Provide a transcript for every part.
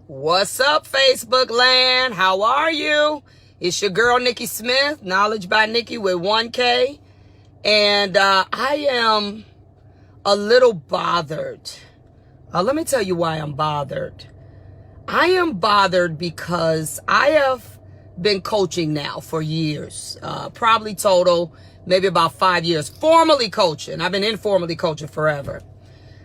What's up, Facebook land? How are you? It's your girl, Nikki Smith, Knowledge by Nikki with 1K. And I am a little bothered. Let me tell you why I'm bothered. I am bothered because I have been coaching now for years, probably total, maybe about 5 years, formally coaching. I've been informally coaching forever.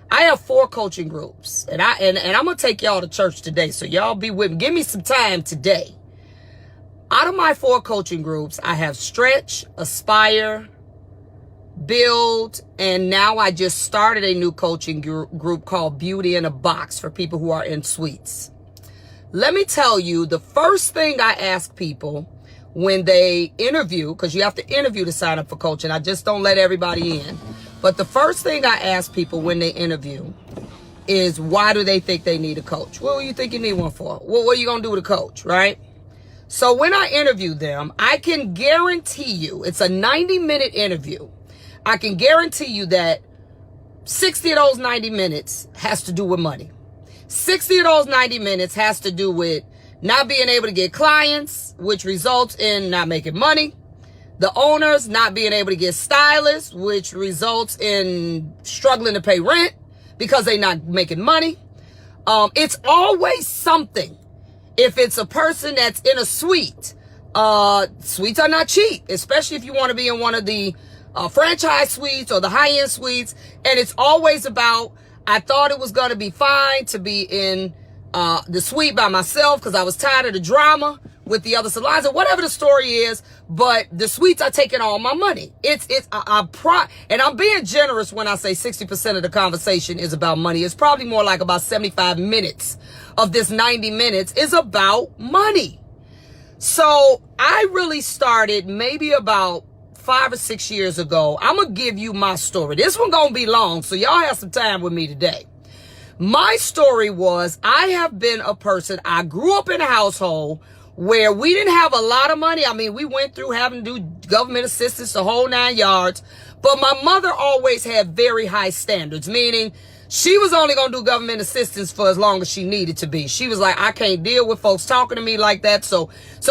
I have 4 coaching groups, and I'm gonna take y'all to church today, so y'all be with me. Give me some time today. Out of my 4 coaching groups, I have Stretch, Aspire, Build, and now I just started a new coaching group called Beauty in a Box for people who are in suites. Let me tell you, the first thing I ask people when they interview, because you have to interview to sign up for coaching. I just don't let everybody in. But the first thing I ask people when they interview is, why do they think they need a coach? What do you think you need one for? What are you going to do with a coach, right? So when I interview them, I can guarantee you, it's a 90-minute interview. I can guarantee you that 60 of those 90 minutes has to do with money. 60 of those 90 minutes has to do with not being able to get clients, which results in not making money. The owners not being able to get stylists, which results in struggling to pay rent because they're not making money. It's always something. If it's a person that's in a suite, suites are not cheap, especially if you want to be in one of the franchise suites or the high-end suites. And it's always about, I thought it was going to be fine to be in the suite by myself because I was tired of the drama with the other salons or whatever the story is, but the suites are taking all my money. And I'm being generous when I say 60% of the conversation is about money. It's probably more like about 75 minutes of this 90 minutes is about money. So I really started maybe about 5 or 6 years ago. I'm going to give you my story. This one going to be long, so y'all have some time with me today. My story was, I have been a person, I grew up in a household where we didn't have a lot of money. I mean, we went through having to do government assistance, the whole 9 yards. But my mother always had very high standards, meaning she was only going to do government assistance for as long as she needed to be. She was like, I can't deal with folks talking to me like that. So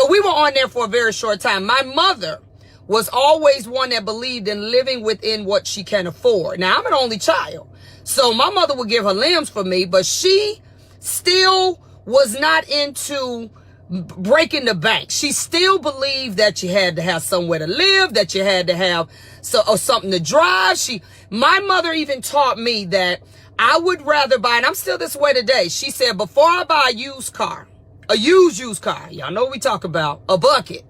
we were on there for a very short time. My mother was always one that believed in living within what she can afford. Now, I'm an only child, so my mother would give her limbs for me, but she still was not into breaking the bank. She still believed that you had to have somewhere to live, that you had to have something to drive. My mother even taught me that I would rather buy, and I'm still this way today. She said, before I buy a used car, y'all know what we talk about, a bucket,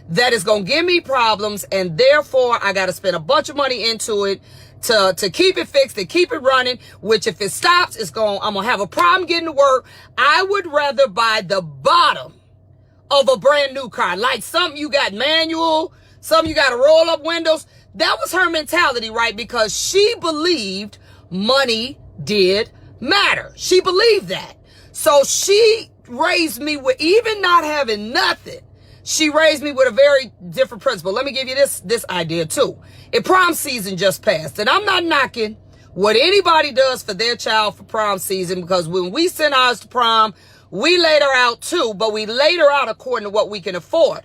that is going to give me problems, and therefore I got to spend a bunch of money into it to keep it fixed, to keep it running, which if it stops, I'm going to have a problem getting to work. I would rather buy the bottom of a brand new car, like something you got manual, something you got to roll up windows. That was her mentality, right? Because she believed money did matter. She believed that. So she raised me with, even not having nothing, she raised me with a very different principle. Let me give you this idea too. Prom season just passed, and I'm not knocking what anybody does for their child for prom season, because when we send ours to prom, we laid her out too, but we laid her out according to what we can afford.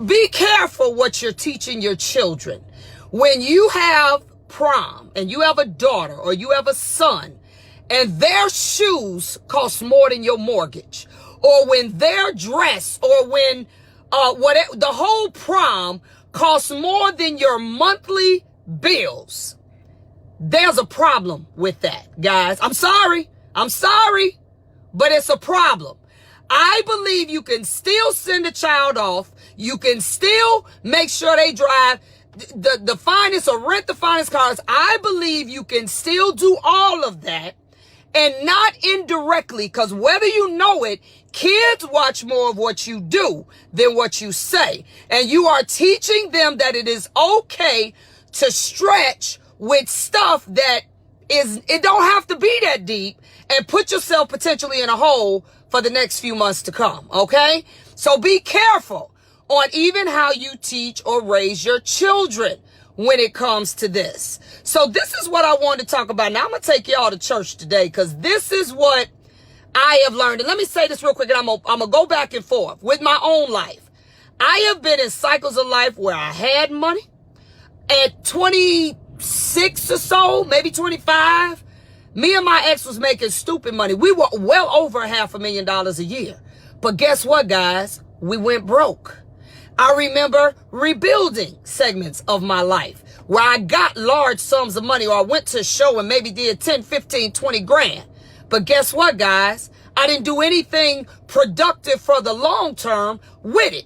Be careful what you're teaching your children. When you have prom and you have a daughter or you have a son and their shoes cost more than your mortgage, or when their dress, or when whatever, the whole prom costs more than your monthly bills, there's a problem with that, guys. I'm sorry, but it's a problem. I believe you can still send a child off. You can still make sure they drive the finest or rent the finest cars. I believe you can still do all of that, and not indirectly, because whether you know it, kids watch more of what you do than what you say. And you are teaching them that it is okay to stretch with stuff that it don't have to be that deep, and put yourself potentially in a hole for the next few months to come, okay? So be careful on even how you teach or raise your children when it comes to this. So this is what I wanted to talk about. Now I'm going to take y'all to church today, because this is what I have learned, and let me say this real quick, and I'm gonna go back and forth with my own life. I have been in cycles of life where I had money at 26 or so, maybe 25. Me and my ex was making stupid money. We were well over $500,000 a year. But guess what, guys? We went broke. I remember rebuilding segments of my life where I got large sums of money, or I went to a show and maybe did 10, 15, 20 grand. But guess what, guys? I didn't do anything productive for the long term with it.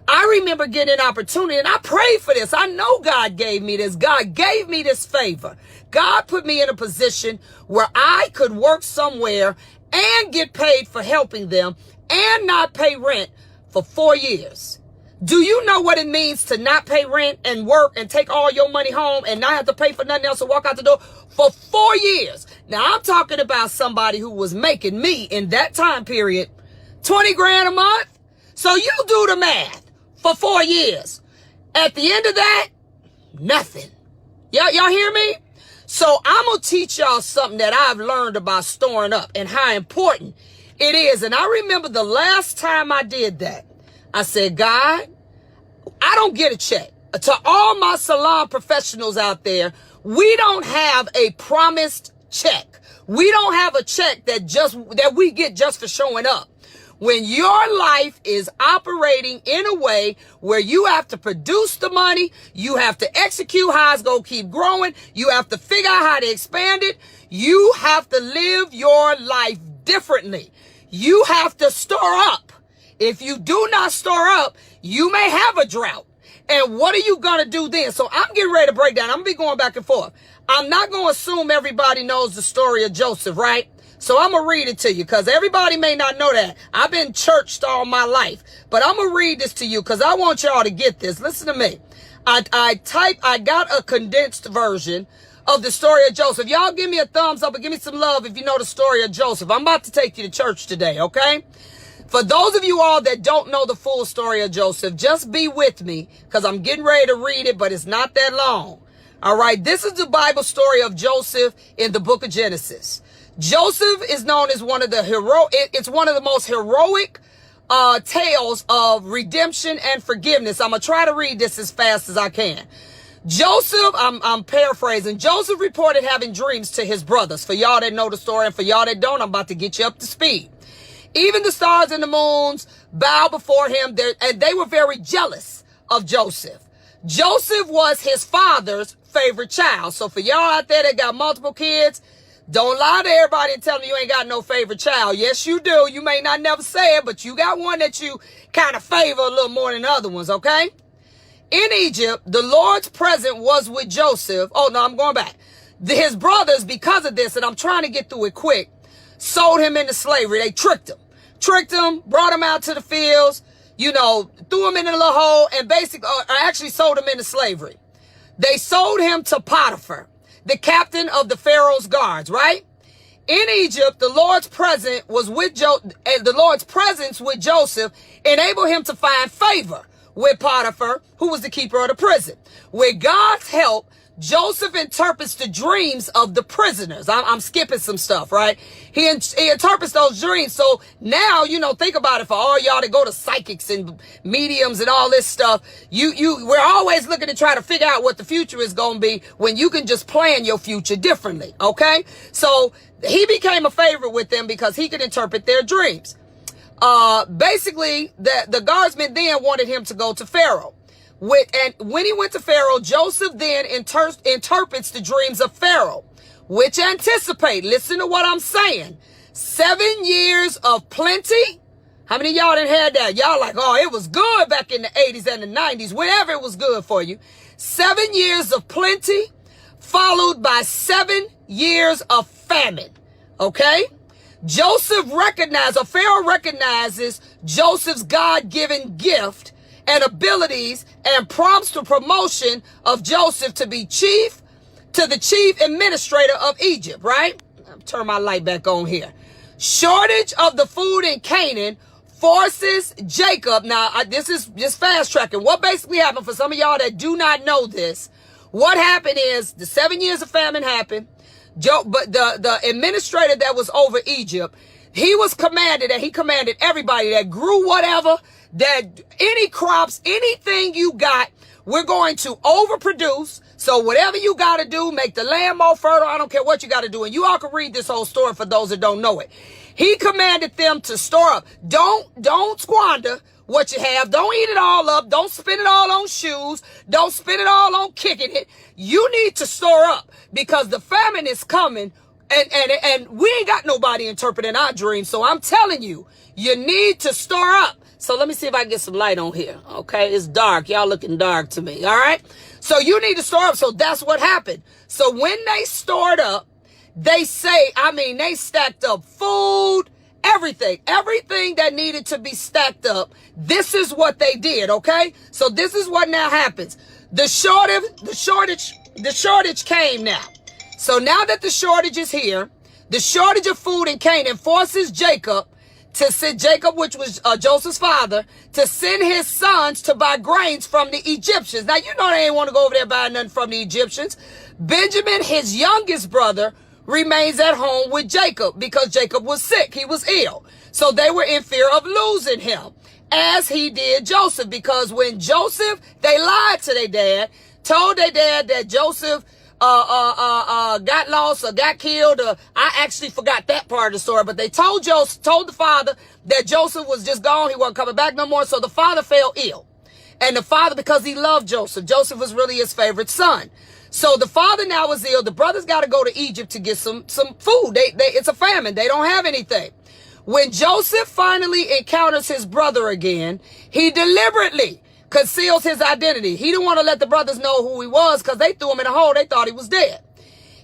I remember getting an opportunity, and I prayed for this. I know God gave me this. God gave me this favor. God put me in a position where I could work somewhere and get paid for helping them and not pay rent for 4 years. Do you know what it means to not pay rent and work and take all your money home and not have to pay for nothing else and walk out the door for 4 years? Now, I'm talking about somebody who was making me in that time period 20 grand a month. So you do the math. For 4 years. At the end of that, nothing. Y'all hear me? So I'm going to teach y'all something that I've learned about storing up and how important it is. And I remember the last time I did that, I said, God, I don't get a check. To all my salon professionals out there, we don't have a promised check. We don't have a check that we get just for showing up. When your life is operating in a way where you have to produce the money, you have to execute how it's going to keep growing, you have to figure out how to expand it, you have to live your life differently. You have to store up. If you do not store up, you may have a drought. And what are you going to do then? So I'm getting ready to break down. I'm going to be going back and forth. I'm not going to assume everybody knows the story of Joseph, right? So I'm going to read it to you because everybody may not know that. I've been churched all my life, but I'm going to read this to you because I want y'all to get this. Listen to me. I got a condensed version of the story of Joseph. Y'all give me a thumbs up and give me some love if you know the story of Joseph. I'm about to take you to church today, okay? For those of you all that don't know the full story of Joseph, just be with me because I'm getting ready to read it, but it's not that long. All right, this is the Bible story of Joseph in the book of Genesis. Joseph is known as one of the most heroic tales of redemption and forgiveness. I'm going to try to read this as fast as I can. Joseph, I'm paraphrasing. Joseph reported having dreams to his brothers. For y'all that know the story and for y'all that don't, I'm about to get you up to speed. Even the stars and the moons bow before him, and they were very jealous of Joseph. Joseph was his father's favorite child. So for y'all out there that got multiple kids, don't lie to everybody and tell them you ain't got no favorite child. Yes, you do. You may not never say it, but you got one that you kind of favor a little more than other ones, okay? In Egypt, the Lord's presence was with Joseph. Oh, no, I'm going back. His brothers, because of this, and I'm trying to get through it quick, sold him into slavery. They tricked him, brought him out to the fields, threw him in a little hole, and actually sold him into slavery. They sold him to Potiphar, the captain of the Pharaoh's guards, right? In Egypt, the Lord's presence with Joseph enabled him to find favor with Potiphar, who was the keeper of the prison. With God's help, Joseph interprets the dreams of the prisoners. I'm skipping some stuff, right? He interprets those dreams. So now, think about it for all y'all that go to psychics and mediums and all this stuff. We're always looking to try to figure out what the future is going to be when you can just plan your future differently. Okay. So he became a favorite with them because he could interpret their dreams. Basically the guardsmen then wanted him to go to Pharaoh. And when he went to Pharaoh, Joseph then interprets the dreams of Pharaoh, which anticipate, listen to what I'm saying, 7 years of plenty. How many of y'all done had that? Y'all like, oh, it was good back in the 80s and the 90s, whenever it was good for you. 7 years of plenty, followed by 7 years of famine. Okay? Pharaoh recognizes Joseph's God-given gift and abilities and prompts the promotion of Joseph to the chief administrator of Egypt, right? I'll turn my light back on here. Shortage of the food in Canaan forces Jacob. Now, this is just fast tracking. What basically happened for some of y'all that do not know this, what happened is the 7 years of famine happened. But the administrator that was over Egypt He was commanded, and he commanded everybody that grew whatever, that any crops, anything you got, we're going to overproduce. So whatever you got to do, make the land more fertile. I don't care what you got to do. And you all can read this whole story for those that don't know it. He commanded them to store up. Don't squander what you have. Don't eat it all up. Don't spend it all on shoes. Don't spend it all on kicking it. You need to store up because the famine is coming, and we ain't got nobody interpreting our dreams. So I'm telling you, you need to store up. So let me see if I can get some light on here. Okay, it's dark. Y'all looking dark to me. All right. So you need to store up. So that's what happened. So when they stored up, they stacked up food, everything that needed to be stacked up. This is what they did. Okay. So this is what now happens. The shortage came now. So now that the shortage is here, the shortage of food in Canaan forces Jacob, which was Joseph's father, to send his sons to buy grains from the Egyptians. Now, you know they ain't want to go over there buying nothing from the Egyptians. Benjamin, his youngest brother, remains at home with Jacob because Jacob was sick. He was ill. So they were in fear of losing him, as he did Joseph, because when Joseph, they lied to their dad, told their dad that Joseph got lost or got killed. I actually forgot that part of the story, but they told the father that Joseph was just gone. He wasn't coming back no more. So the father fell ill. And the father, because he loved Joseph was really his favorite son. So the father now was ill. The brothers got to go to Egypt to get some food. It's a famine. They don't have anything. When Joseph finally encounters his brother again, he deliberately conceals his identity. He didn't want to let the brothers know who he was because they threw him in a hole. They thought he was dead.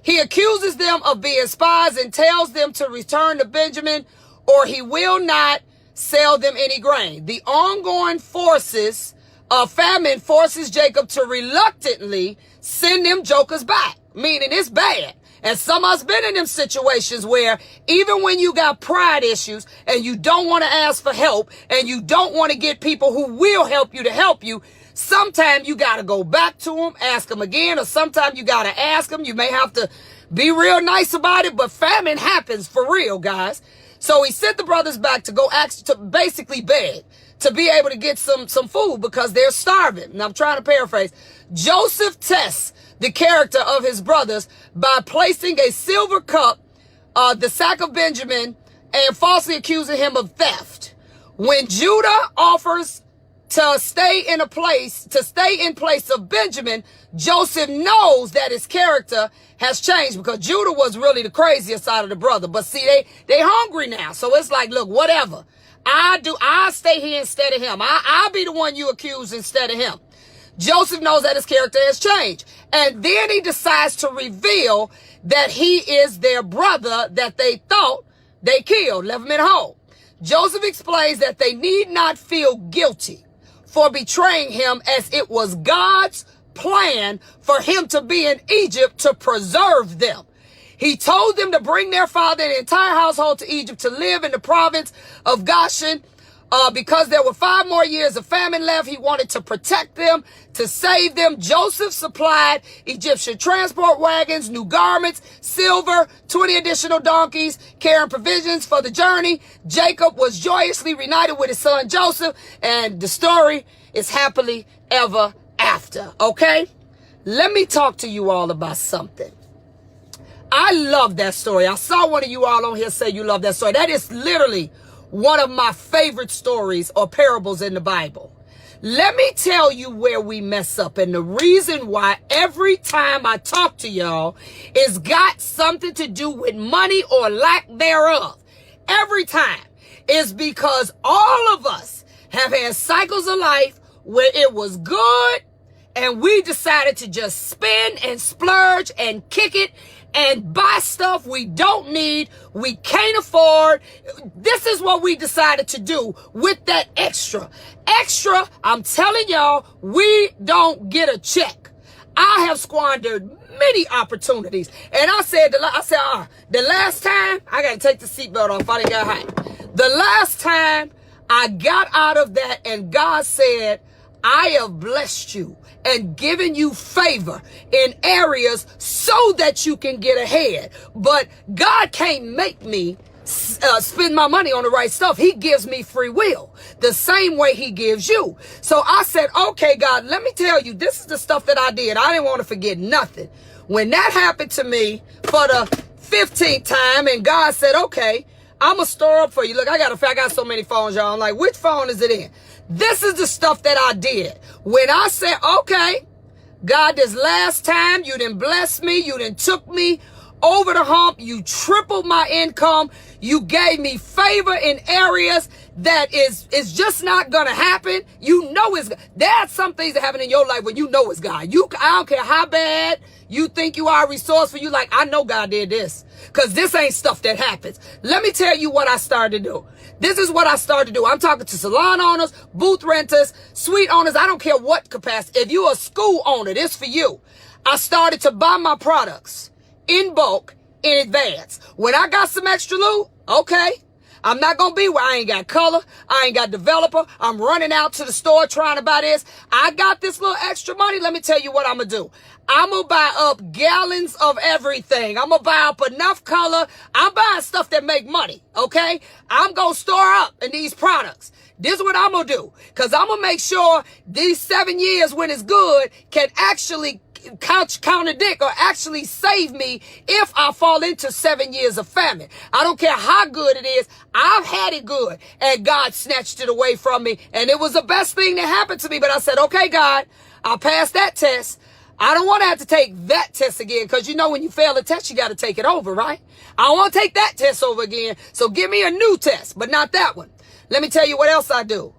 He accuses them of being spies and tells them to return to Benjamin or he will not sell them any grain. The ongoing famine forces Jacob to reluctantly send them jokers back, meaning it's bad. And some of us been in them situations where even when you got pride issues and you don't want to ask for help and you don't want to get people who will help you, sometimes you got to go back to them, ask them again, or sometimes you got to ask them. You may have to be real nice about it, but famine happens for real, guys. So he sent the brothers back to go to basically beg to be able to get some food because they're starving. And I'm trying to paraphrase. Joseph tests the character of his brothers by placing a silver cup, the sack of Benjamin, and falsely accusing him of theft. When Judah offers to stay in place of Benjamin, Joseph knows that his character has changed because Judah was really the craziest side of the brother. But see, they hungry now. So it's like, look, whatever. I'll stay here instead of him. I'll be the one you accuse instead of him. Joseph knows that his character has changed. And then he decides to reveal that he is their brother that they thought they killed, left him in a hole. Joseph explains that they need not feel guilty for betraying him as it was God's plan for him to be in Egypt to preserve them. He told them to bring their father and the entire household to Egypt to live in the province of Goshen. Because there were 5 more years of famine left, he wanted to protect them, to save them. Joseph supplied Egyptian transport wagons, new garments, silver, 20 additional donkeys, carrying provisions for the journey. Jacob was joyously reunited with his son Joseph, and the story is happily ever after. Okay? Let me talk to you all about something. I love that story. I saw one of you all on here say you love that story. That is literally one of my favorite stories or parables in the Bible. Let me tell you where we mess up. And the reason why every time I talk to y'all is got something to do with money or lack thereof. Every time is because all of us have had cycles of life where it was good and we decided to just spend and splurge and kick it and buy stuff we don't need, we can't afford. This is what we decided to do with that extra. Extra, I'm telling y'all, we don't get a check. I have squandered many opportunities. And I said, the last time, I got to take the seatbelt off, I didn't get hot. The last time I got out of that and God said, I have blessed you and given you favor in areas so that you can get ahead. But God can't make me spend my money on the right stuff. He gives me free will the same way he gives you. So I said, okay, God, let me tell you, this is the stuff that I did. I didn't want to forget nothing. When that happened to me for the 15th time, and God said, okay, I'm going to store up for you. Look, I got so many phones, y'all. I'm like, which phone is it in? This is the stuff that I did. When I said, okay, God, this last time you didn't bless me, you didn't took me over the hump, you tripled my income, you gave me favor in areas that is just not gonna happen. You know there's some things that happen in your life when you know it's God. I don't care how bad you think you are resourceful, you like, I know God did this. Cause this ain't stuff that happens. Let me tell you what I started to do. This is what I started to do. I'm talking to salon owners, booth renters, suite owners. I don't care what capacity. If you're a school owner, this for you. I started to buy my products in bulk in advance. When I got some extra loot, okay, I'm not going to be where I ain't got color. I ain't got developer. I'm running out to the store trying to buy this. I got this little extra money. Let me tell you what I'm going to do. I'm going to buy up gallons of everything. I'm going to buy up enough color. I'm buying stuff that make money, okay? I'm going to store up in these products. This is what I'm going to do. Because I'm going to make sure these 7 years when it's good can actually contradict or actually save me if I fall into 7 years of famine. I don't care how good it is. I've had it good and God snatched it away from me. And it was the best thing that happened to me. But I said, okay, God, I passed that test. I don't want to have to take that test again because you know when you fail a test, you got to take it over, right? I don't want to take that test over again. So give me a new test, but not that one. Let me tell you what else I do.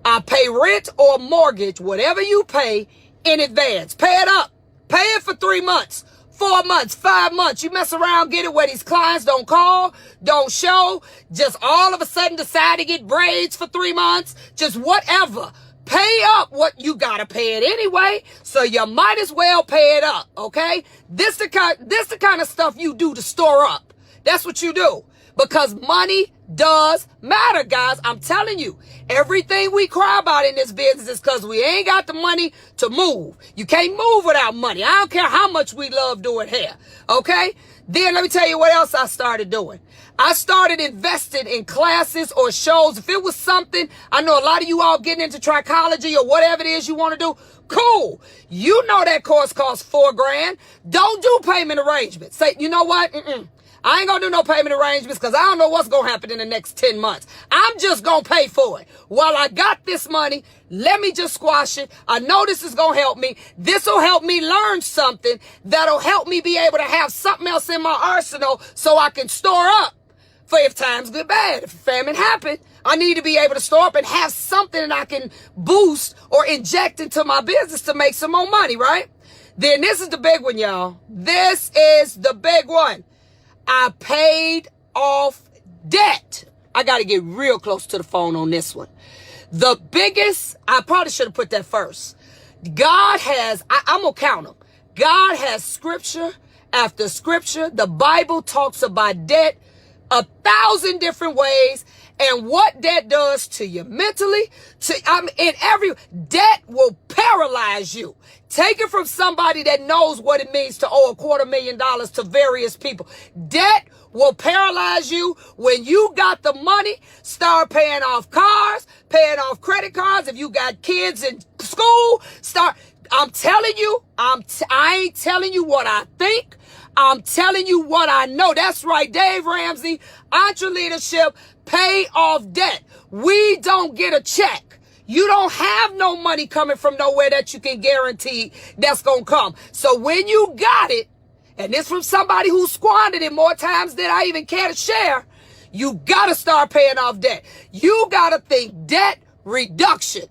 I pay rent or mortgage, whatever you pay, in advance. Pay it up. Pay it for 3 months, 4 months, 5 months. You mess around, get it where these clients don't call, don't show, just all of a sudden decide to get braids for 3 months, just whatever. Pay up what you gotta pay it anyway, so you might as well pay it up, okay? This the kind of stuff you do to store up. That's what you do. Because money does matter, guys. I'm telling you, everything we cry about in this business is because we ain't got the money to move. You can't move without money. I don't care how much we love doing hair, okay? Then let me tell you what else I started doing. I started investing in classes or shows. If it was something, I know a lot of you all getting into trichology or whatever it is you want to do, cool. You know that course costs $4,000. Don't do payment arrangements. Say, you know what? I ain't gonna do no payment arrangements because I don't know what's gonna happen in the next 10 months. I'm just gonna pay for it. While I got this money, let me just squash it. I know this is gonna help me. This will help me learn something that'll help me be able to have something else in my arsenal so I can store up for if times get bad. If famine happen, I need to be able to store up and have something that I can boost or inject into my business to make some more money, right? Then this is the big one, y'all. This is the big one. I paid off debt. I got to get real close to the phone on this one. The biggest, I probably should have put that first. God has, I'm going to count them. God has scripture after scripture. The Bible talks about debt 1,000 different ways and what debt does to you mentally. Debt will paralyze you. Take it from somebody that knows what it means to owe $250,000 to various people. Debt will paralyze you. When you got the money, start paying off cars, paying off credit cards. If you got kids in school, I'm telling you, I ain't telling you what I think. I'm telling you what I know. That's right, Dave Ramsey, EntreLeadership, pay off debt. We don't get a check. You don't have no money coming from nowhere that you can guarantee that's going to come. So when you got it, and this from somebody who squandered it more times than I even care to share, you got to start paying off debt. You got to think debt reduction.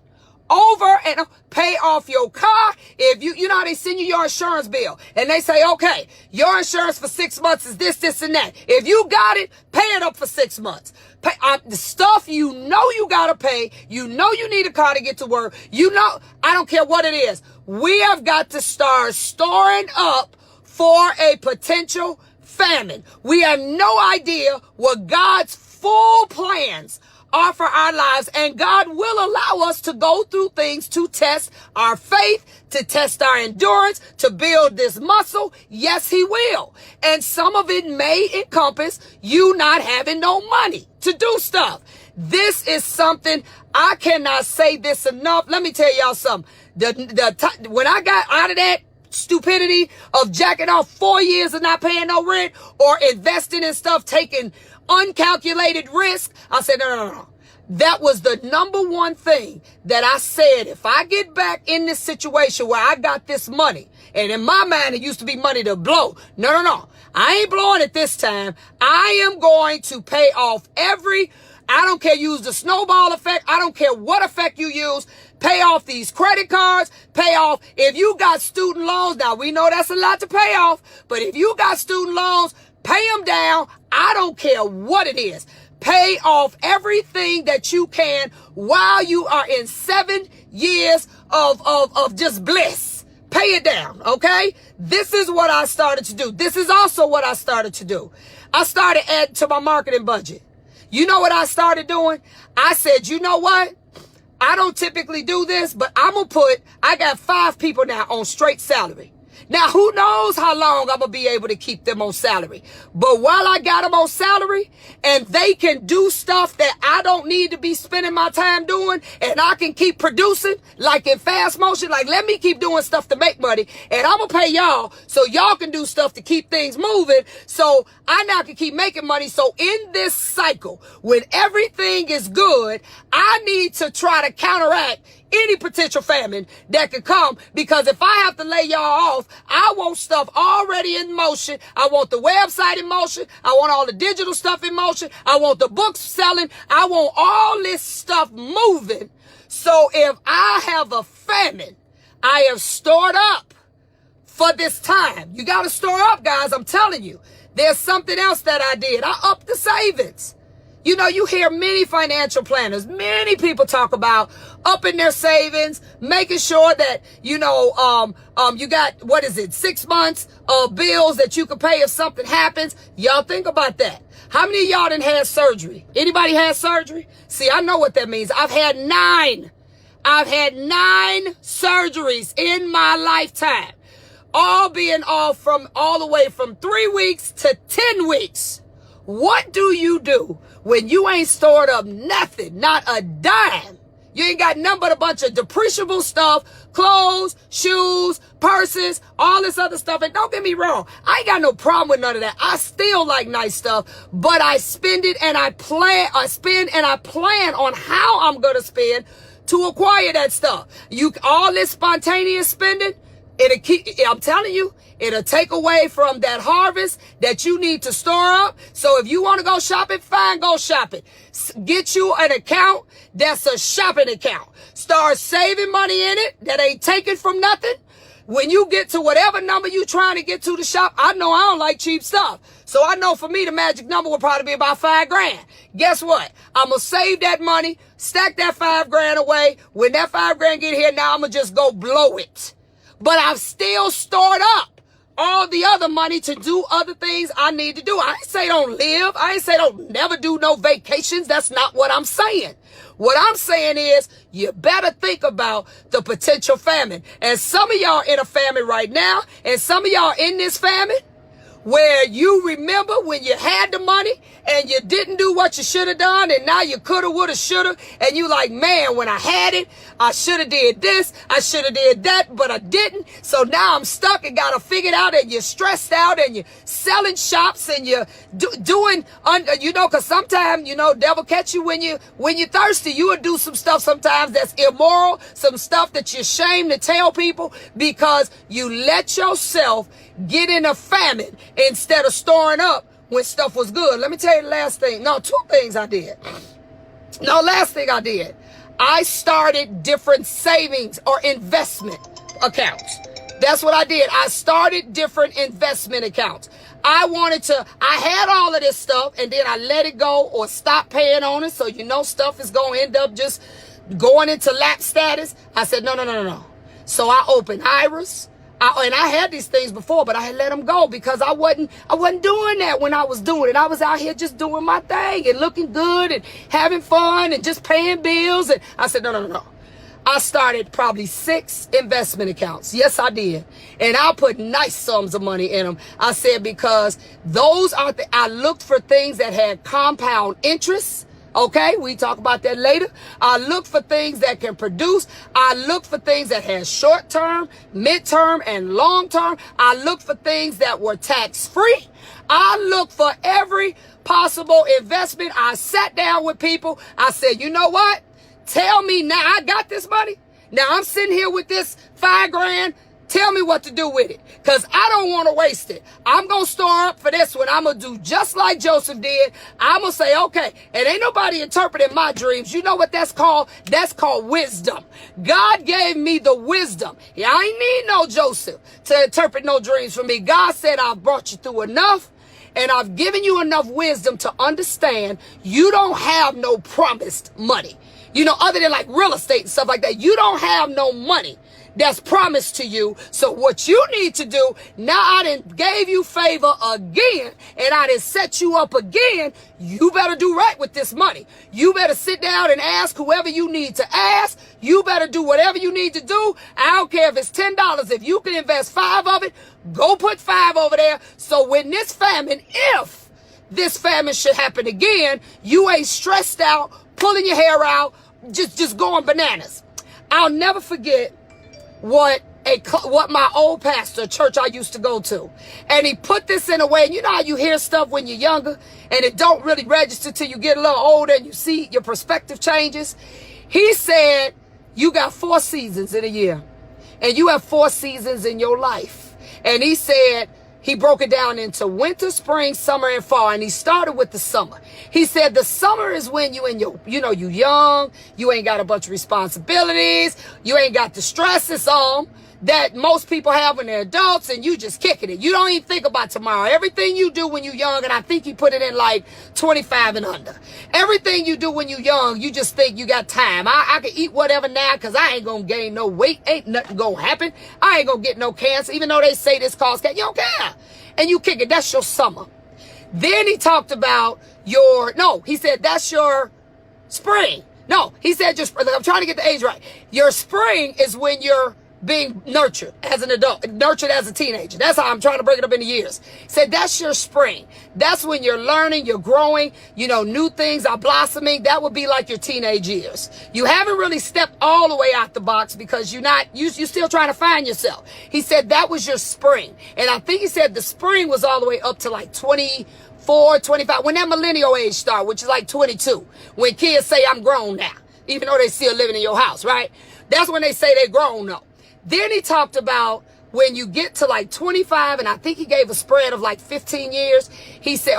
Over and pay off your car. If you know how they send you your insurance bill and they say, okay, your insurance for 6 months is this, and that. If you got it, pay it up for 6 months. Pay the stuff you know you got to pay. You know you need a car to get to work. You know, I don't care what it is. We have got to start storing up for a potential famine. We have no idea what God's full plans are for our lives. And God will allow us to go through things to test our faith, to test our endurance, to build this muscle. Yes, he will. And some of it may encompass you not having no money to do stuff. This is something, I cannot say this enough. Let me tell y'all something. When I got out of that stupidity of jacking off 4 years of not paying no rent or investing in stuff, taking uncalculated risk, I said, no. That was the number one thing that I said, if I get back in this situation where I got this money, and in my mind it used to be money to blow. No. I ain't blowing it this time. I am going to pay off I don't care, use the snowball effect. I don't care what effect you use. Pay off these credit cards. Pay off, if you got student loans, now we know that's a lot to pay off, but if you got student loans, pay them down. I don't care what it is. Pay off everything that you can while you are in 7 years of just bliss. Pay it down, okay? This is what I started to do. This is also what I started to do. I started adding to my marketing budget. You know what I started doing? I said, you know what? I don't typically do this, but I got 5 people now on straight salary. Now, who knows how long I'm going to be able to keep them on salary. But while I got them on salary and they can do stuff that I don't need to be spending my time doing, and I can keep producing like in fast motion, like let me keep doing stuff to make money, and I'm going to pay y'all so y'all can do stuff to keep things moving so I now can keep making money. So in this cycle, when everything is good, I need to try to counteract any potential famine that could come, because if I have to lay y'all off, I want stuff already in motion. I want the website in motion. I want all the digital stuff in motion. I want the books selling. I want all this stuff moving. So if I have a famine, I have stored up for this time. You got to store up, guys. I'm telling you. There's something else that I did. I upped the savings. You know, you hear many financial planners, many people talk about upping their savings, making sure that, you know, you got, 6 months of bills that you can pay if something happens. Y'all think about that. How many of y'all done had surgery? Anybody had surgery? See, I know what that means. I've had 9 surgeries in my lifetime, all being all the way from 3 weeks to 10 weeks. What do you do when you ain't stored up nothing, not a dime? You ain't got nothing but a bunch of depreciable stuff, clothes, shoes, purses, all this other stuff. And don't get me wrong, I ain't got no problem with none of that. I still like nice stuff, but I spend it and I plan on how I'm going to spend to acquire that stuff. All this spontaneous spending, I'm telling you, it'll take away from that harvest that you need to store up. So if you want to go shopping, fine, go shopping. Get you an account that's a shopping account. Start saving money in it that ain't taken from nothing. When you get to whatever number you trying to get to the shop, I know I don't like cheap stuff. So I know for me, the magic number will probably be about $5,000. Guess what? I'm going to save that money, stack that $5,000 away. When that $5,000 get here, now I'm going to just go blow it. But I've still stored up all the other money to do other things I need to do. I ain't say don't live. I ain't say don't never do no vacations. That's not what I'm saying. What I'm saying is you better think about the potential famine. And some of y'all in a famine right now, and some of y'all in this famine where you remember when you had the money and you didn't do what you should have done, and now you coulda, woulda, shoulda, and you like, man, when I had it, I should have did this, I should have did that, but I didn't. So now I'm stuck and got to figure it out, and you're stressed out, and you're selling shops, and you're doing, because sometimes, devil catch you when you're thirsty. You will do some stuff sometimes that's immoral, some stuff that you're ashamed to tell people because you let yourself get in a famine instead of storing up when stuff was good. Let me tell you the last thing. No, 2 things I did. Last thing I did. I started different savings or investment accounts. That's what I did. I started different investment accounts. I had all of this stuff, and then I let it go or stop paying on it. So stuff is going to end up just going into lapse status. I said, no. So I opened IRAs. And I had these things before, but I had let them go because I wasn't doing that when I was doing it. I was out here just doing my thing and looking good and having fun and just paying bills. And I said, no. I started probably 6 investment accounts. Yes, I did. And I put nice sums of money in them. I said, because those are I looked for things that had compound interest. Okay, we talk about that later. I look for things that can produce. I look for things that had short-term, mid-term, and long-term. I look for things that were tax-free. I look for every possible investment. I sat down with people. I said, you know what? Tell me now, I got this money. Now I'm sitting here with this $5,000. Tell me what to do with it, because I don't want to waste it. I'm going to store up for this one. I'm going to do just like Joseph did. I'm going to say, okay, and ain't nobody interpreting my dreams. You know what that's called? That's called wisdom. God gave me the wisdom. I ain't need no Joseph to interpret no dreams for me. God said, I've brought you through enough. And I've given you enough wisdom to understand you don't have no promised money. You know, other than like real estate and stuff like that, you don't have no money that's promised to you. So what you need to do, now I done gave you favor again, and I done set you up again. You better do right with this money. You better sit down and ask whoever you need to ask. You better do whatever you need to do. I don't care if it's $10. If you can invest 5 of it, go put 5 over there. So when this famine, if this famine should happen again, you ain't stressed out, pulling your hair out, just going bananas. I'll never forget what my old pastor, church I used to go to. And he put this in a way, and you know how you hear stuff when you're younger and it don't really register till you get a little older and you see your perspective changes. He said, you got 4 seasons in a year, and you have 4 seasons in your life. And he said, he broke it down into winter, spring, summer, and fall. And he started with the summer. He said the summer is when you young, you ain't got a bunch of responsibilities, you ain't got the stresses on that most people have when they're adults, and you just kicking it. You don't even think about tomorrow. Everything you do when you're young, and I think he put it in like 25 and under. Everything you do when you're young, you just think you got time. I can eat whatever now because I ain't going to gain no weight. Ain't nothing going to happen. I ain't going to get no cancer, even though they say this causes cancer. You don't care. And you kick it. That's your summer. Then he talked about he said that's your spring. No, he said I'm trying to get the age right. Your spring is when you're being nurtured as an adult, nurtured as a teenager. That's how I'm trying to break it up into years. Said that's your spring. That's when you're learning, you're growing, new things are blossoming. That would be like your teenage years. You haven't really stepped all the way out the box because you're still trying to find yourself. He said that was your spring. And I think he said the spring was all the way up to like 24, 25, when that millennial age started, which is like 22, when kids say I'm grown now, even though they still living in your house, right? That's when they say they grown though. Then he talked about when you get to like 25, and I think he gave a spread of like 15 years. He said,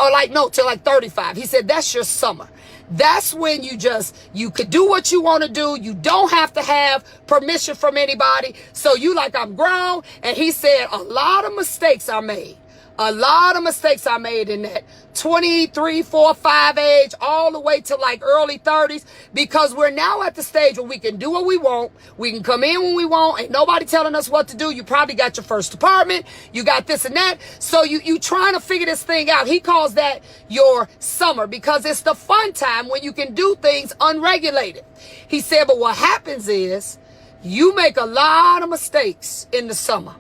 till like 35. He said, that's your summer. That's when you could do what you want to do. You don't have to have permission from anybody. So you like, I'm grown. And he said, a lot of mistakes are made. A lot of mistakes I made in that 23, 4, 5 age, all the way to like early 30s, because we're now at the stage where we can do what we want. We can come in when we want. Ain't nobody telling us what to do. You probably got your first apartment. You got this and that. So you trying to figure this thing out. He calls that your summer because it's the fun time when you can do things unregulated. He said, but what happens is you make a lot of mistakes in the summer.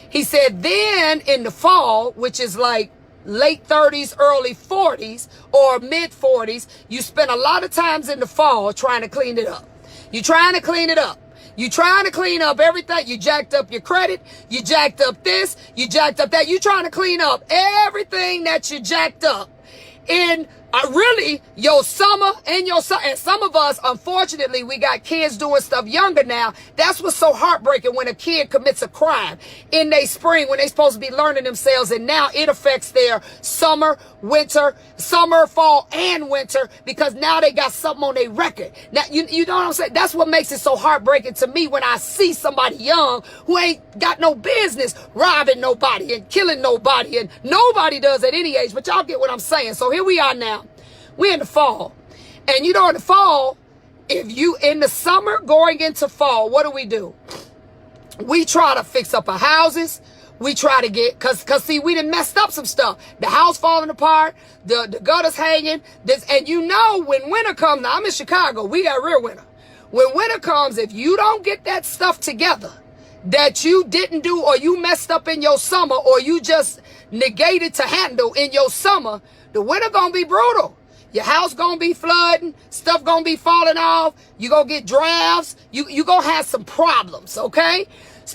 He said then in the fall, which is like late 30s, early 40s, or mid 40s, you spend a lot of times in the fall trying to clean it up. You're trying to clean it up. You're trying to clean up everything. You jacked up your credit. You jacked up this. You jacked up that. You're trying to clean up everything that you jacked up in really your summer and and some of us, unfortunately, we got kids doing stuff younger now. That's what's so heartbreaking when a kid commits a crime in their spring when they're supposed to be learning themselves, and now it affects their summer, fall, and winter because now they got something on their record. Now, you know what I'm saying? That's what makes it so heartbreaking to me when I see somebody young who ain't got no business robbing nobody and killing nobody, and nobody does at any age, but y'all get what I'm saying. So here we are now. We're in the fall. And in the fall, if you in the summer going into fall, what do? We try to fix up our houses. We try to get, cause see, we done messed up some stuff. The house falling apart, the gutters hanging, and you know when winter comes, now I'm in Chicago, we got real winter. When winter comes, if you don't get that stuff together that you didn't do, or you messed up in your summer, or you just negated to handle in your summer, the winter gonna be brutal. Your house gonna be flooding, stuff gonna be falling off, you gonna get drafts, you gonna have some problems, okay?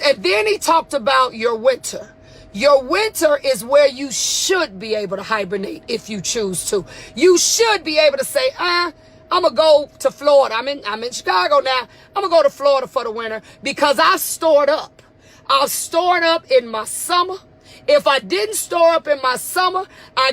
And then he talked about your winter. Your winter is where you should be able to hibernate if you choose to. You should be able to say, I'm gonna go to Florida. I'm in Chicago now. I'm gonna go to Florida for the winter because I've stored up. I've stored up in my summer. If I didn't store up in my summer, I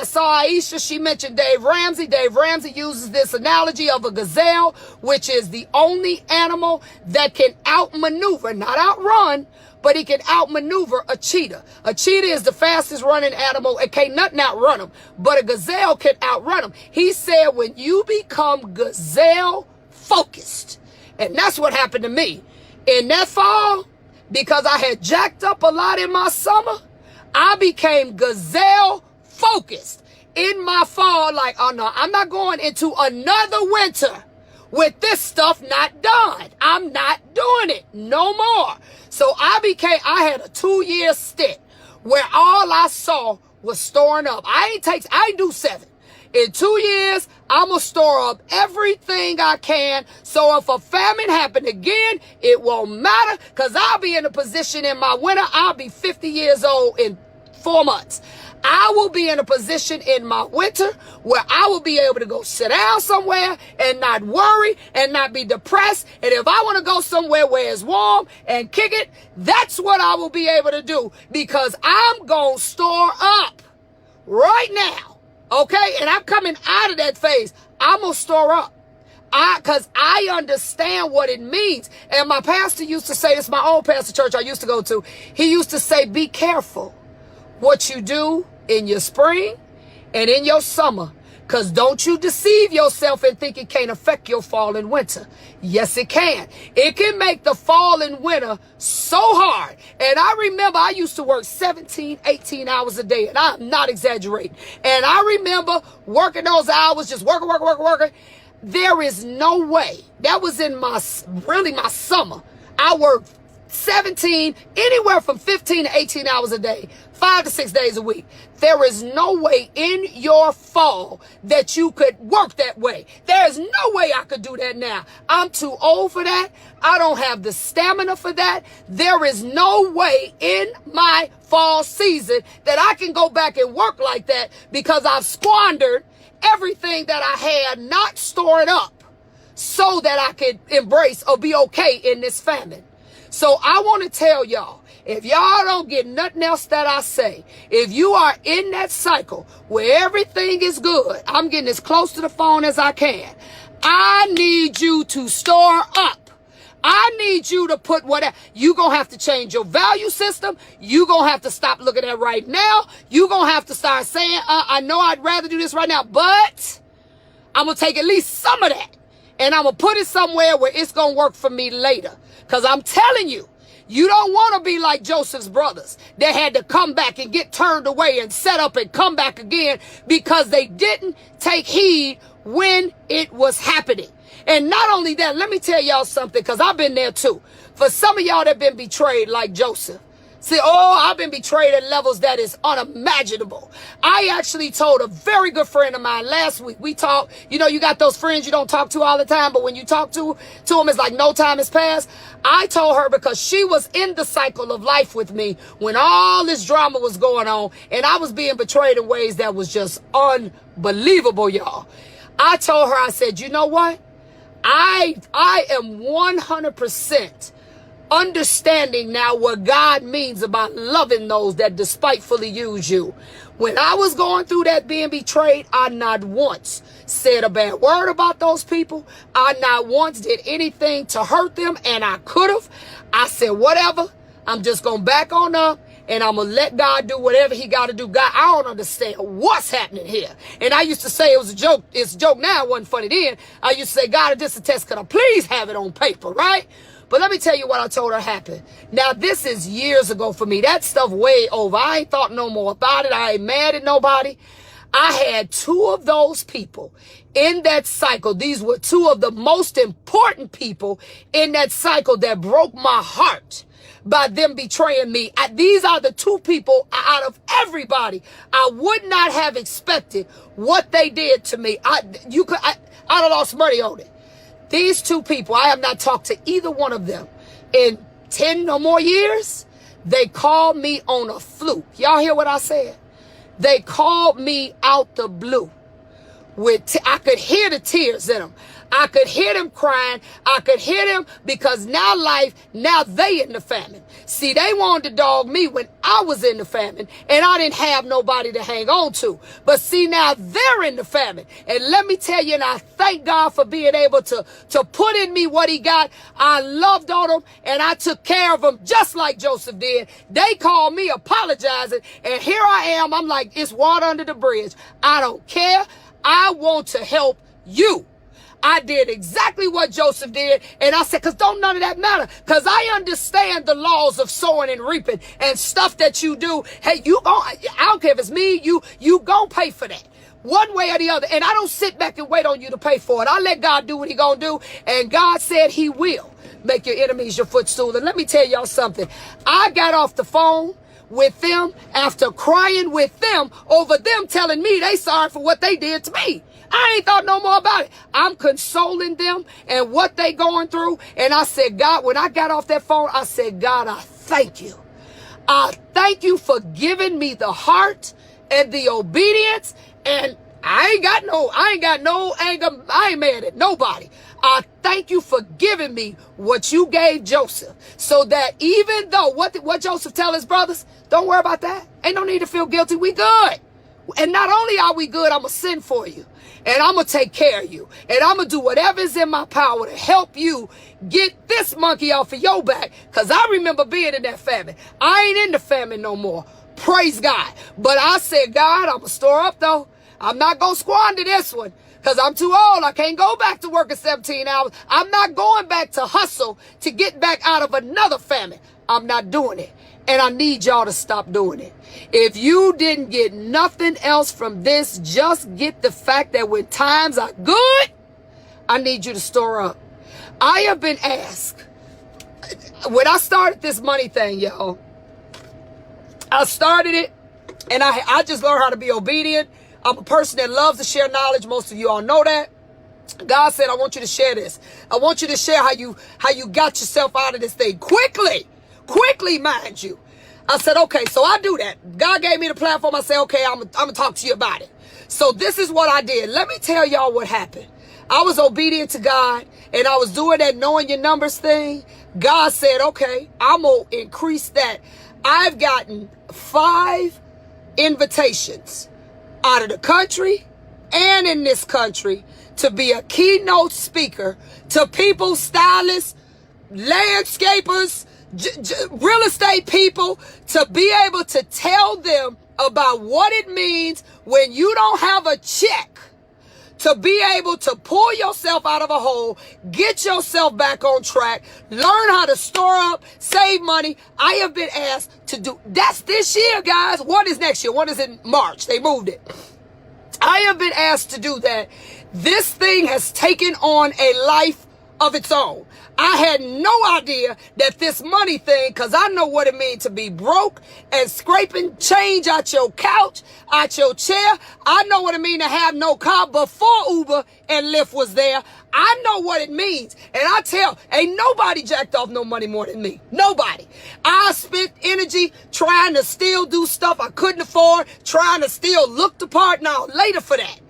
saw Aisha, she mentioned Dave Ramsey. Dave Ramsey uses this analogy of a gazelle, which is the only animal that can outmaneuver, not outrun, but he can outmaneuver a cheetah. A cheetah is the fastest running animal. It can't nothing outrun him, but a gazelle can outrun him. He said when you become gazelle focused, and that's what happened to me. In that fall, because I had jacked up a lot in my summer, I became gazelle focused in my fall. Like, oh no, I'm not going into another winter with this stuff not done. I'm not doing it no more. So I had a 2-year stint where all I saw was storing up. I ain't do 7. In 2 years, I'm going to store up everything I can. So if a famine happen again, it won't matter because I'll be in a position in my winter. I'll be 50 years old in 4 months. I will be in a position in my winter where I will be able to go sit down somewhere and not worry and not be depressed. And if I want to go somewhere where it's warm and kick it, that's what I will be able to do because I'm going to store up right now. Okay, and I'm coming out of that phase. I'm going to store up. Because I understand what it means. And my pastor used to say, this my old pastor church I used to go to. He used to say, be careful what you do in your spring and in your summer. Because don't you deceive yourself and think it can't affect your fall and winter. Yes, it can. It can make the fall and winter so hard. And I remember I used to work 17, 18 hours a day. And I'm not exaggerating. And I remember working those hours, just working. There is no way. That was in my summer. I worked 17, anywhere from 15 to 18 hours a day, 5 to 6 days a week. There is no way in your fall that you could work that way. There is no way I could do that now. I'm too old for that. I don't have the stamina for that. There is no way in my fall season that I can go back and work like that because I've squandered everything that I had not stored up so that I could embrace or be okay in this famine. So I want to tell y'all, if y'all don't get nothing else that I say, if you are in that cycle where everything is good, I'm getting as close to the phone as I can. I need you to store up. I need you to put whatever. You're going to have to change your value system. You're going to have to stop looking at right now. You're going to have to start saying, I know I'd rather do this right now, but I'm going to take at least some of that. And I'm going to put it somewhere where it's going to work for me later. Because I'm telling you, you don't want to be like Joseph's brothers. They had to come back and get turned away and set up and come back again because they didn't take heed when it was happening. And not only that, let me tell y'all something because I've been there too. For some of y'all that have been betrayed like Joseph. See, I've been betrayed at levels that is unimaginable. I actually told a very good friend of mine last week. We talked, you got those friends you don't talk to all the time, but when you talk to them, it's like no time has passed. I told her because she was in the cycle of life with me when all this drama was going on, and I was being betrayed in ways that was just unbelievable, y'all. I told her, I said, you know what? I am 100% understanding now what God means about loving those that despitefully use you. When I was going through that being betrayed, I not once said a bad word about those people. I not once did anything to hurt them, and I could have. I said, whatever, I'm just going to back on up and I'm going to let God do whatever he got to do. God, I don't understand what's happening here. And I used to say it was a joke. It's a joke now. It wasn't funny then. I used to say, God, if this is a test, could I please have it on paper, right? But let me tell you what I told her happened. Now, this is years ago for me. That stuff way over. I ain't thought no more about it. I ain't mad at nobody. I had two of those people in that cycle. These were two of the most important people in that cycle that broke my heart by them betraying me. These are the two people out of everybody I would not have expected what they did to me. I'd have lost money on it. These two people, I have not talked to either one of them in 10 or more years. They called me on a fluke. Y'all hear what I said? They called me out the blue. I could hear the tears in them. I could hear them crying. I could hear them because now they in the famine. See, they wanted to dog me when I was in the famine and I didn't have nobody to hang on to. But see, now they're in the famine. And let me tell you, and I thank God for being able to put in me what he got. I loved on them and I took care of them just like Joseph did. They called me apologizing and here I am. I'm like, it's water under the bridge. I don't care. I want to help you. I did exactly what Joseph did. And I said, because don't none of that matter. Because I understand the laws of sowing and reaping and stuff that you do. Hey, I don't care if it's me, you gon' pay for that. One way or the other. And I don't sit back and wait on you to pay for it. I let God do what he gonna do. And God said he will make your enemies your footstool. And let me tell y'all something. I got off the phone with them after crying with them over them telling me they sorry for what they did to me. I ain't thought no more about it. I'm consoling them and what they going through. And I said, God, when I got off that phone, I said, God, I thank you. I thank you for giving me the heart and the obedience. And I ain't got no anger. I ain't mad at nobody. I thank you for giving me what you gave Joseph. So that even though what Joseph tell his brothers, don't worry about that. Ain't no need to feel guilty. We good. And not only are we good, I'm going to send for you. And I'm going to take care of you. And I'm going to do whatever is in my power to help you get this monkey off of your back. Because I remember being in that famine. I ain't in the famine no more. Praise God. But I said, God, I'm going to store up though. I'm not going to squander this one. Because I'm too old. I can't go back to working 17 hours. I'm not going back to hustle to get back out of another famine. I'm not doing it. And I need y'all to stop doing it. If you didn't get nothing else from this, just get the fact that when times are good, I need you to store up. I have been asked, when I started this money thing, y'all, I started it and I just learned how to be obedient. I'm a person that loves to share knowledge. Most of you all know that. God said, I want you to share this. I want you to share how you got yourself out of this thing quickly, mind you. I said, okay, so I do that. God gave me the platform. I said, okay, I'm going to talk to you about it. So this is what I did. Let me tell y'all what happened. I was obedient to God and I was doing that knowing your numbers thing. God said, okay, I'm going to increase that. I've gotten 5 invitations out of the country and in this country to be a keynote speaker to people, stylists, landscapers, real estate people, to be able to tell them about what it means when you don't have a check to be able to pull yourself out of a hole, get yourself back on track, learn how to store up, save money. I have been asked to do, that's this year, guys. What is next year? What is in March? They moved it. I have been asked to do that. This thing has taken on a life of its own. I had no idea that this money thing, because I know what it means to be broke and scraping change out your couch, out your chair. I know what it means to have no car before Uber and Lyft was there. I know what it means. And I tell, ain't nobody jacked off no money more than me. Nobody. I spent energy trying to still do stuff I couldn't afford, trying to still look the part. Now, later for that.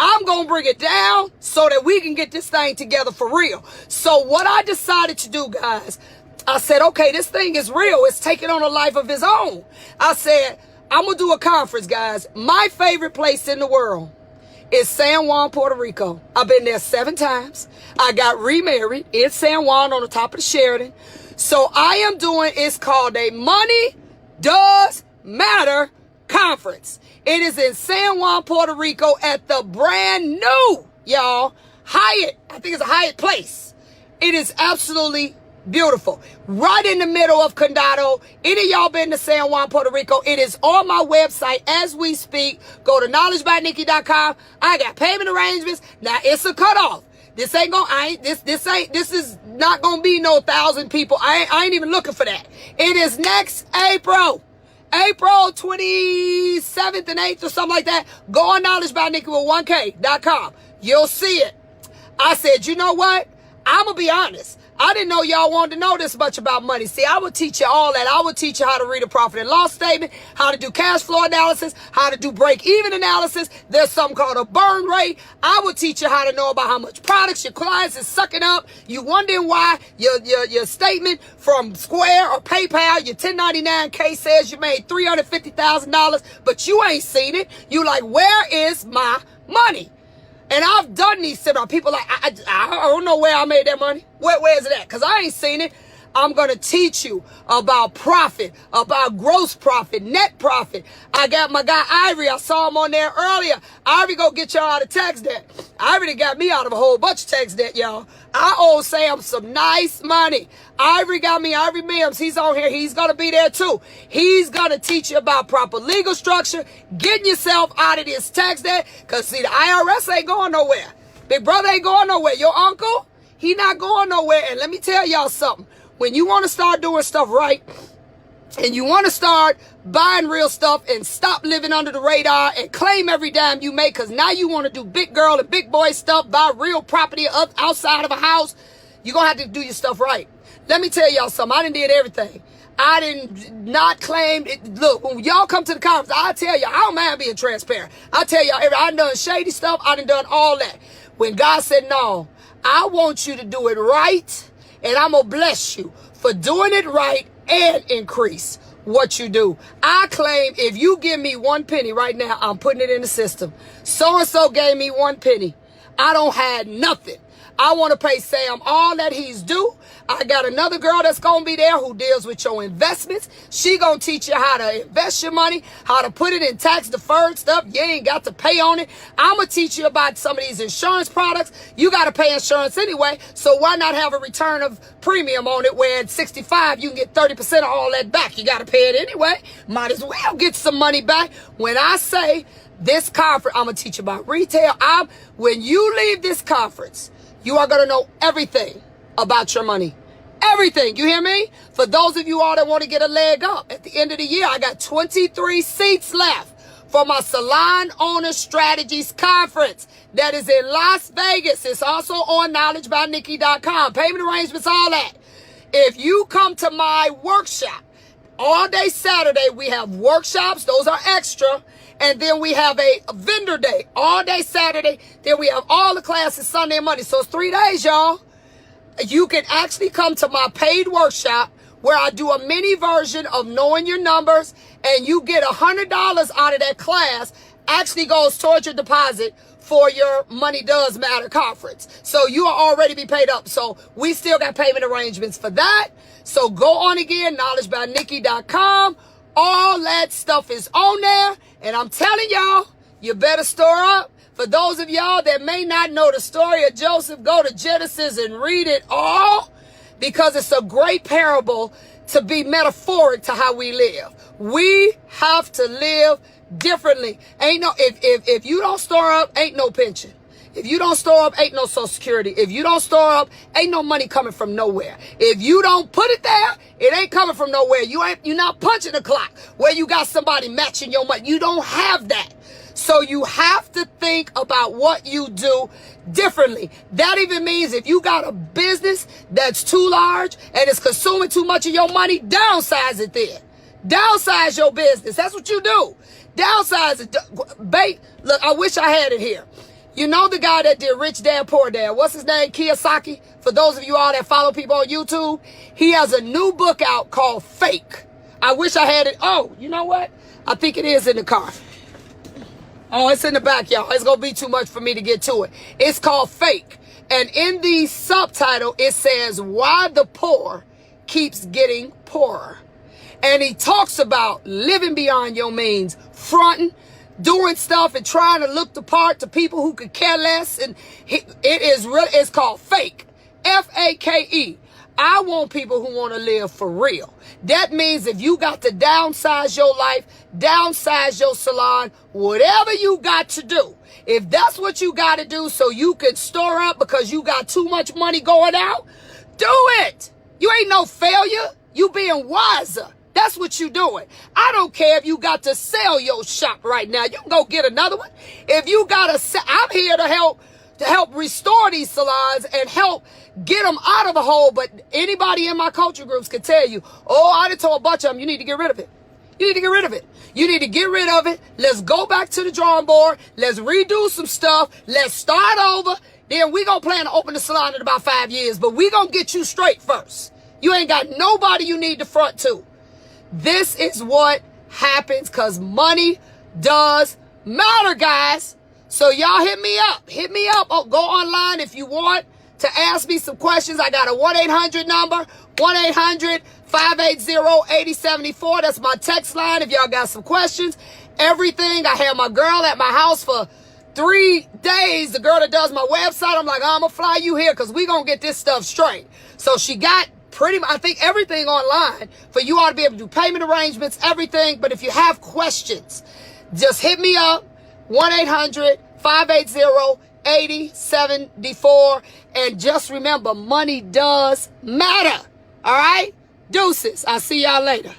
I'm going to bring it down so that we can get this thing together for real. So what I decided to do, guys, I said, okay, this thing is real. It's taking on a life of its own. I said, I'm going to do a conference, guys. My favorite place in the world is San Juan, Puerto Rico. I've been there 7 times. I got remarried in San Juan on the top of the Sheraton. So I am doing, it's called a money Does Matter Conference. It is in San Juan, Puerto Rico at the brand new, y'all, Hyatt. I think it's a Hyatt Place. It is absolutely beautiful. Right in the middle of Condado. Any of y'all been to San Juan, Puerto Rico? It is on my website as we speak. Go to knowledgebynikki.com. I got payment arrangements. Now it's a cutoff. This ain't gonna, this is not gonna be no 1,000 people. I ain't even looking for that. It is next April 27th and 8th or something like that. Go on knowledgebynikki.com. You'll see it. I said, you know what? I'm going to be honest. I didn't know y'all wanted to know this much about money. See, I would teach you all that. I would teach you how to read a profit and loss statement, how to do cash flow analysis, how to do break-even analysis. There's something called a burn rate. I would teach you how to know about how much products your clients is sucking up. You wondering why your statement from Square or PayPal, your 1099K says you made $350,000, but you ain't seen it. You like, where is my money? And I've done these seminars. People like, I don't know where I made that money. Where is it at? Because I ain't seen it. I'm going to teach you about profit, about gross profit, net profit. I got my guy Ivory. I saw him on there earlier. Ivory go get y'all out of tax debt. Ivory got me out of a whole bunch of tax debt, y'all. I owe Sam some nice money. Ivory got me, Ivory Mims. He's on here. He's going to be there too. He's going to teach you about proper legal structure, getting yourself out of this tax debt. Because, see, the IRS ain't going nowhere. Big brother ain't going nowhere. Your uncle, he not going nowhere. And let me tell y'all something. When you want to start doing stuff right, and you want to start buying real stuff and stop living under the radar and claim every dime you make, because now you want to do big girl and big boy stuff, buy real property up outside of a house, you're going to have to do your stuff right. Let me tell y'all something. I done did everything. I didn't not claim it. Look, when y'all come to the conference, I tell y'all, I don't mind being transparent. I tell y'all, I done shady stuff. I done all that. When God said, no, I want you to do it right. And I'm going to bless you for doing it right and increase what you do. I claim if you give me 1 penny right now, I'm putting it in the system. So-and-so gave me 1 penny. I don't have nothing. I want to pay Sam all that he's due. I got another girl that's going to be there who deals with your investments. She going to teach you how to invest your money, how to put it in tax deferred stuff. You ain't got to pay on it. I'm going to teach you about some of these insurance products. You got to pay insurance anyway. So why not have a return of premium on it where at 65 you can get 30% of all that back? You got to pay it anyway. Might as well get some money back. When I say this conference, I'm going to teach you about retail. When you leave this conference, you are going to know everything about your money. Everything. You hear me? For those of you all that want to get a leg up, at the end of the year, I got 23 seats left for my Salon Owner Strategies Conference that is in Las Vegas. It's also on knowledgebynikki.com. Payment arrangements, all that. If you come to my workshop, all day Saturday, we have workshops. Those are extra. And then we have a vendor day all day Saturday. Then we have all the classes Sunday and Monday. So it's 3 days, y'all. You can actually come to my paid workshop where I do a mini version of knowing your numbers, and you get $100 out of that class. Actually goes towards your deposit for your Money Does Matter conference. So you will already be paid up. So we still got payment arrangements for that. So go on again, knowledgebynikki.com. All that stuff is on there. And I'm telling y'all, you better store up. For those of y'all that may not know the story of Joseph, go to Genesis and read it all, because it's a great parable to be metaphoric to how we live. We have to live differently. Ain't no, if you don't store up, ain't no pension. If you don't store up, ain't no Social Security. If you don't store up, ain't no money coming from nowhere. If you don't put it there, it ain't coming from nowhere. You're not punching the clock where you got somebody matching your money. You don't have that. So you have to think about what you do differently. That even means if you got a business that's too large and it's consuming too much of your money, downsize it then. Downsize your business. That's what you do. Downsize it. Look, I wish I had it here. You know the guy that did Rich Dad Poor Dad? What's his name? Kiyosaki. For those of you all that follow people on YouTube, he has a new book out called Fake. I wish I had it. Oh, you know what? I think it is in the car. Oh, it's in the back, y'all. It's going to be too much for me to get to it. It's called Fake. And in the subtitle, it says, Why the Poor Keeps Getting Poorer. And he talks about living beyond your means, fronting, doing stuff and trying to look the part to people who could care less. And it's called fake. F-A-K-E. I want people who want to live for real. That means if you got to downsize your life, downsize your salon, whatever you got to do, if that's what you got to do so you can store up because you got too much money going out, do it. You ain't no failure. You being wiser. That's what you doing. I don't care if you got to sell your shop right now. You can go get another one. If you got to, I'm here to help restore these salons and help get them out of a hole. But anybody in my culture groups can tell you, oh, I done told a bunch of them, you need to get rid of it. You need to get rid of it. You need to get rid of it. Let's go back to the drawing board. Let's redo some stuff. Let's start over. Then we gonna plan to open the salon in about 5 years. But we gonna get you straight first. You ain't got nobody you need to front to. This is what happens because money does matter, guys. So y'all hit me up. Hit me up. Oh, go online if you want to ask me some questions. I got a 1-800 number, 1-800-580-8074. That's my text line if y'all got some questions. Everything. I had my girl at my house for 3 days. The girl that does my website, I'm like, I'm going to fly you here because we going to get this stuff straight. So she got pretty much, I think, everything online for you all to be able to do payment arrangements, everything. But if you have questions, just hit me up, 1-800-580-8074. And just remember, money does matter. All right? Deuces. I'll see y'all later.